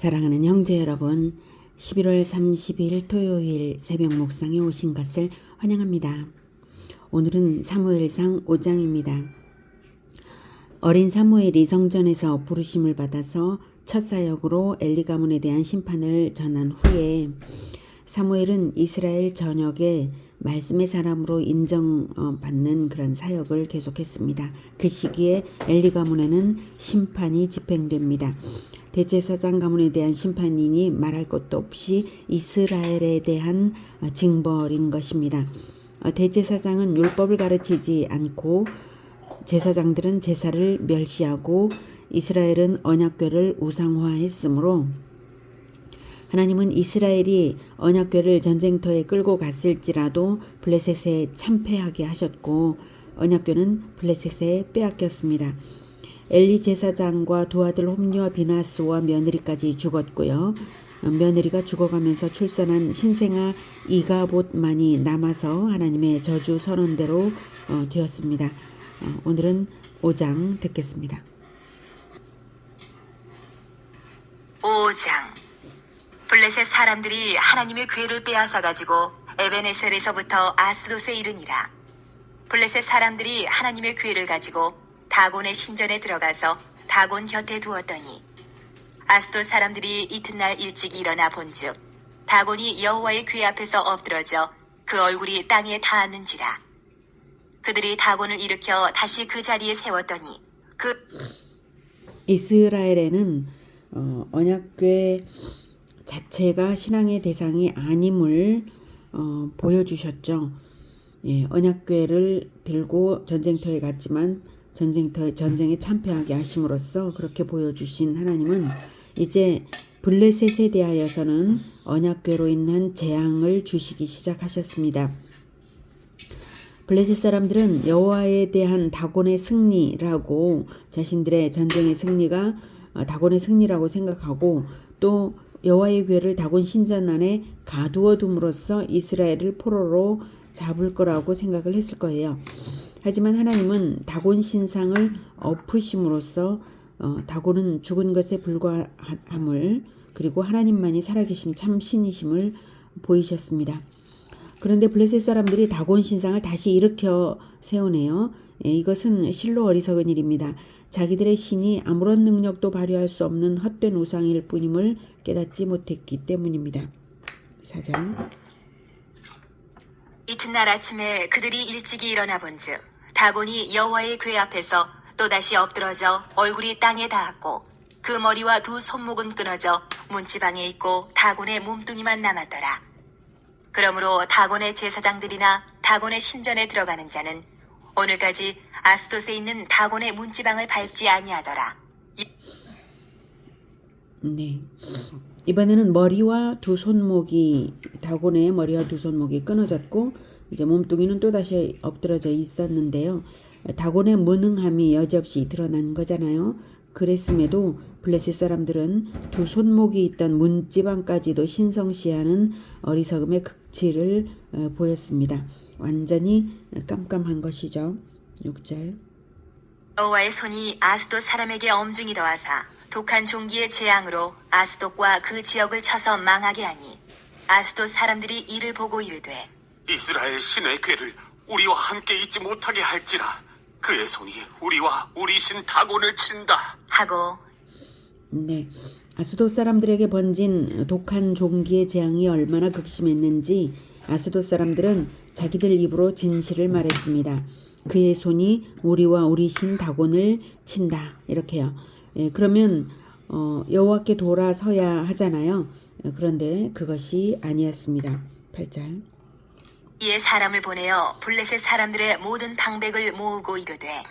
사랑하는 형제 여러분, 11월 30일 토요일 새벽 묵상에 오신 것을 환영합니다. 오늘은 사무엘상 5장입니다. 어린 사무엘이 성전에서 부르심을 받아서 첫 사역으로 엘리 가문에 대한 심판을 전한 후에 사무엘은 이스라엘 전역에 말씀의 사람으로 인정받는 그런 사역을 계속했습니다. 그 시기에 엘리 가문에는 심판이 집행됩니다. 대제사장 가문에 대한 심판이니 말할 것도 없이 이스라엘에 대한 징벌인 것입니다. 대제사장은 율법을 가르치지 않고 제사장들은 제사를 멸시하고 이스라엘은 언약궤를 우상화했으므로 하나님은 이스라엘이 언약궤를 전쟁터에 끌고 갔을지라도 블레셋에 참패하게 하셨고 언약궤는 블레셋에 빼앗겼습니다. 엘리 제사장과 두 아들 홈리와 비나스와 며느리까지 죽었고요. 며느리가 죽어가면서 출산한 신생아 이가봇만이 남아서 하나님의 저주 선언대로 되었습니다. 오늘은 5장 듣겠습니다. 5장. 블레셋 사람들이 하나님의 궤를 빼앗아가지고 에베네셀에서부터 아스돗에 이르니라. 블레셋 사람들이 하나님의 궤를 가지고 다곤의 신전에 들어가서 다곤 곁에 두었더니 아스돗 사람들이 이튿날 일찍 일어나 본즉 다곤이 여호와의 궤 앞에서 엎드러져 그 얼굴이 땅에 닿았는지라. 그들이 다곤을 일으켜 다시 그 자리에 세웠더니 이스라엘에는 언약궤 자체가 신앙의 대상이 아님을 보여주셨죠. 예, 언약궤를 들고 전쟁터에 갔지만 전쟁에 참패하게 하심으로써 그렇게 보여주신 하나님은 이제 블레셋에 대하여서는 언약궤로 인한 재앙을 주시기 시작하셨습니다. 블레셋 사람들은 여호와에 대한 다곤의 승리라고 자신들의 전쟁의 승리가 다곤의 승리라고 생각하고 또 여호와의 궤를 다곤 신전 안에 가두어 둠으로써 이스라엘을 포로로 잡을 거라고 생각을 했을 거예요. 하지만 하나님은 다곤 신상을 엎으심으로써 다곤은 죽은 것에 불과함을 그리고 하나님만이 살아계신 참 신이심을 보이셨습니다. 그런데 블레셋 사람들이 다곤 신상을 다시 일으켜 세우네요. 이것은 실로 어리석은 일입니다. 자기들의 신이 아무런 능력도 발휘할 수 없는 헛된 우상일 뿐임을 깨닫지 못했기 때문입니다. 4장. 이튿날 아침에 그들이 일찍이 일어나 본즉 다곤이 여호와의 궤 앞에서 또다시 엎드러져 얼굴이 땅에 닿았고 그 머리와 두 손목은 끊어져 문지방에 있고 다곤의 몸뚱이만 남았더라. 그러므로 다곤의 제사장들이나 다곤의 신전에 들어가는 자는 오늘까지 아스돗에 있는 다곤의 문지방을 밟지 아니하더라. 네. 이번에는 다곤의 머리와 두 손목이 끊어졌고 이제 몸뚱이는 또다시 엎드러져 있었는데요. 다곤의 무능함이 여지없이 드러난 거잖아요. 그랬음에도 블레셋 사람들은 두 손목이 있던 문지방까지도 신성시하는 어리석음의 극치를 보였습니다. 완전히 깜깜한 것이죠. 6절. 여호와의 손이 아스돗 사람에게 엄중히 더하사 독한 종기의 재앙으로 아스돗과 그 지역을 쳐서 망하게 하니 아스돗 사람들이 이를 보고 이르되 이스라엘 신의 궤를 우리와 함께 있지 못하게 할지라 그의 손이 우리와 우리 신 다곤을 친다 하고 네, 아스돗 사람들에게 번진 독한 종기의 재앙이 얼마나 극심했는지 아스돗 사람들은 자기들 입으로 진실을 말했습니다. 그의 손이 우리와 우리 신 다곤을 친다 이렇게요. 예, 그러면 여호와께 돌아서야 하잖아요. 그런데 그것이 아니었습니다. 8절. 이에 사람을 보내어 블레셋 사람들의 모든 방백을 모으고 이르되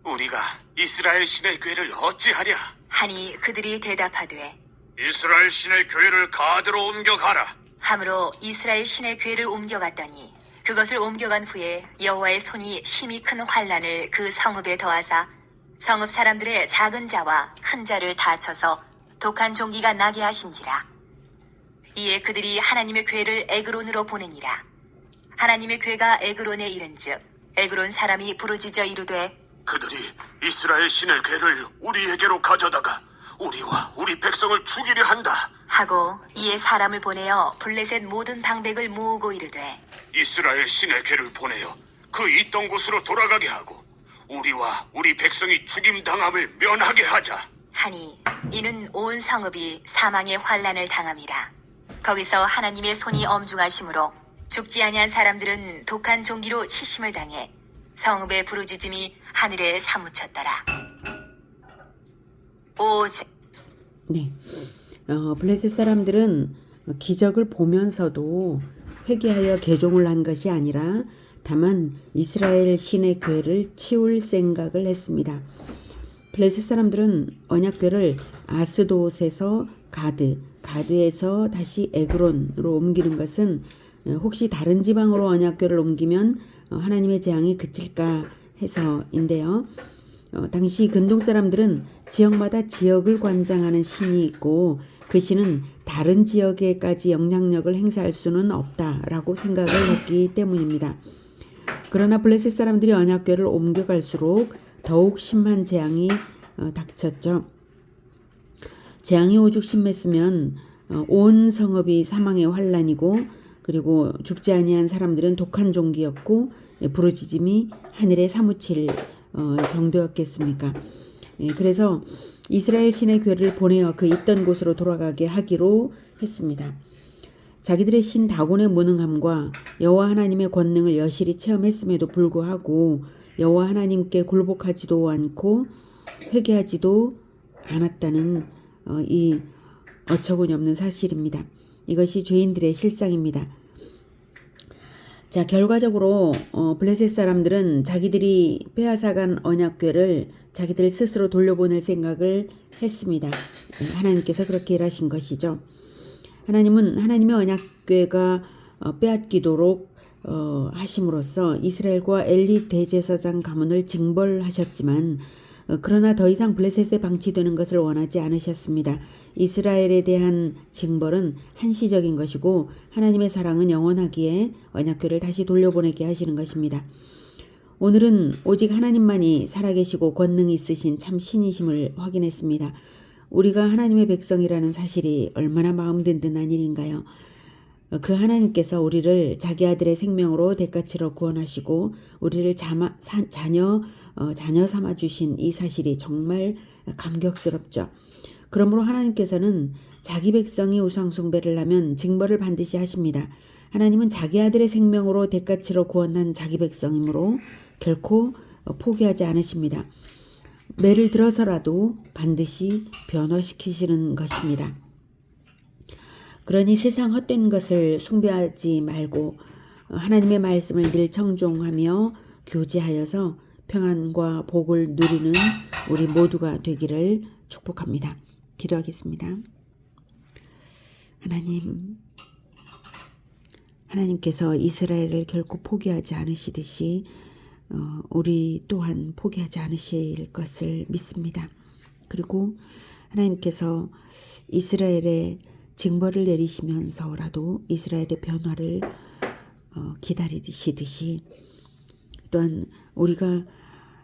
우리가 이스라엘 신의 궤를 어찌하랴 하니 그들이 대답하되 이스라엘 신의 궤를 가드로 옮겨가라 함으로 이스라엘 신의 궤를 옮겨갔더니 그것을 옮겨간 후에 여호와의 손이 심히 큰 환난을 그 성읍에 더하사 성읍 사람들의 작은 자와 큰 자를 다 쳐서 독한 종기가 나게 하신지라. 이에 그들이 하나님의 궤를 에그론으로 보내니라. 하나님의 궤가 에그론에 이른즉 에그론 사람이 부르짖어 이르되 그들이 이스라엘 신의 궤를 우리에게로 가져다가 우리와 우리 백성을 죽이려 한다. 하고 이에 사람을 보내어 블레셋 모든 방백을 모으고 이르되 이스라엘 신의 괴를 보내어 그 있던 곳으로 돌아가게 하고 우리와 우리 백성이 죽임당함을 면하게 하자. 하니 이는 온 성읍이 사망의 환난을 당함이라. 거기서 하나님의 손이 엄중하심으로 죽지 아니한 사람들은 독한 종기로 치심을 당해 성읍의 부르짖음이 하늘에 사무쳤더라. 네. 블레셋 사람들은 기적을 보면서도 회개하여 개종을 한 것이 아니라 다만 이스라엘 신의 궤를 치울 생각을 했습니다. 블레셋 사람들은 언약궤를 아스돗에서 가드에서 다시 에그론으로 옮기는 것은 혹시 다른 지방으로 언약궤를 옮기면 하나님의 재앙이 그칠까 해서인데요. 당시 근동 사람들은 지역마다 지역을 관장하는 신이 있고 그 신은 다른 지역에까지 영향력을 행사할 수는 없다라고 생각을 했기 때문입니다. 그러나 블레셋 사람들이 언약궤를 옮겨갈수록 더욱 심한 재앙이 닥쳤죠. 재앙이 오죽 심했으면 온 성읍이 사망의 환란이고 그리고 죽지 아니한 사람들은 독한 종기였고 부르짖음이 하늘에 사무칠 정도였겠습니까? 그래서 이스라엘 신의 궤를 보내어 그 있던 곳으로 돌아가게 하기로 했습니다. 자기들의 신 다곤의 무능함과 여호와 하나님의 권능을 여실히 체험했음에도 불구하고 여호와 하나님께 굴복하지도 않고 회개하지도 않았다는 이 어처구니 없는 사실입니다. 이것이 죄인들의 실상입니다. 자, 결과적으로 블레셋 사람들은 자기들이 빼앗아간 언약궤를 자기들 스스로 돌려보낼 생각을 했습니다. 하나님께서 그렇게 일하신 것이죠. 하나님은 하나님의 언약궤가 빼앗기도록 하심으로써 이스라엘과 엘리 대제사장 가문을 징벌하셨지만 그러나 더 이상 블레셋에 방치되는 것을 원하지 않으셨습니다. 이스라엘에 대한 징벌은 한시적인 것이고 하나님의 사랑은 영원하기에 언약궤를 다시 돌려보내게 하시는 것입니다. 오늘은 오직 하나님만이 살아계시고 권능이 있으신 참 신이심을 확인했습니다. 우리가 하나님의 백성이라는 사실이 얼마나 마음 든든한 일인가요? 그 하나님께서 우리를 자기 아들의 생명으로 대가치러 구원하시고 우리를 자녀 삼아 주신 이 사실이 정말 감격스럽죠. 그러므로 하나님께서는 자기 백성이 우상 숭배를 하면 징벌을 반드시 하십니다. 하나님은 자기 아들의 생명으로 대가치러 구원한 자기 백성이므로 결코 포기하지 않으십니다. 매를 들어서라도 반드시 변화시키시는 것입니다. 그러니 세상 헛된 것을 숭배하지 말고 하나님의 말씀을 늘 청종하며 교제하여서 평안과 복을 누리는 우리 모두가 되기를 축복합니다. 기도하겠습니다. 하나님께서 이스라엘을 결코 포기하지 않으시듯이 우리 또한 포기하지 않으실 것을 믿습니다. 그리고 하나님께서 이스라엘의 징벌을 내리시면서라도 이스라엘의 변화를 기다리시듯이 또한 우리가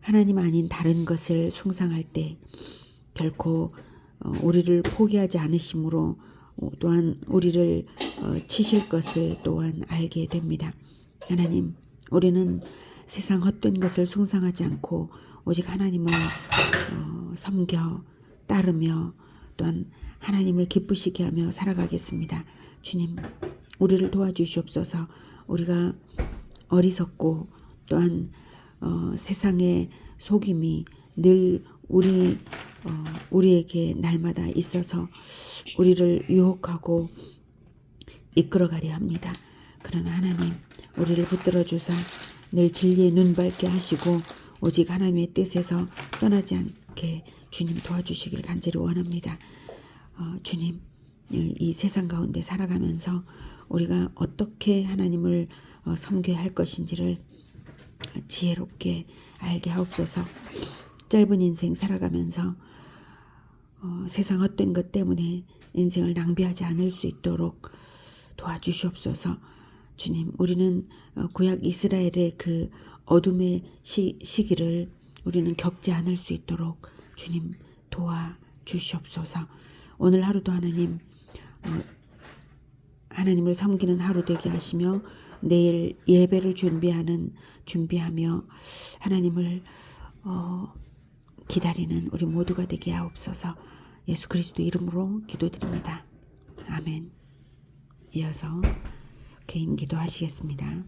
하나님 아닌 다른 것을 숭상할 때 결코 우리를 포기하지 않으심으로 또한 우리를 치실 것을 또한 알게 됩니다. 하나님, 우리는 세상 헛된 것을 숭상하지 않고 오직 하나님을 섬겨 따르며 또한 하나님을 기쁘시게 하며 살아가겠습니다. 주님, 우리를 도와주시옵소서. 우리가 어리석고 또한 세상의 속임이 늘 우리에게 날마다 있어서 우리를 유혹하고 이끌어가려 합니다. 그러나 하나님, 우리를 붙들어 주사 늘 진리의 눈 밝게 하시고 오직 하나님의 뜻에서 떠나지 않게 주님 도와주시길 간절히 원합니다. 주님, 이 세상 가운데 살아가면서 우리가 어떻게 하나님을 섬겨야 할 것인지를 지혜롭게 알게 하옵소서. 짧은 인생 살아가면서 세상 헛된 것 때문에 인생을 낭비하지 않을 수 있도록 도와주시옵소서. 주님, 우리는 구약 이스라엘의 그 어둠의 시기를 우리는 겪지 않을 수 있도록 주님 도와주시옵소서. 주시옵소서. 오늘 하루도 하나님 하나님을 섬기는 하루 되게 하시며 내일 예배를 준비하며 하나님을 기다리는 우리 모두가 되게 하옵소서. 예수 그리스도 이름으로 기도드립니다. 아멘. 이어서 개인 기도하시겠습니다.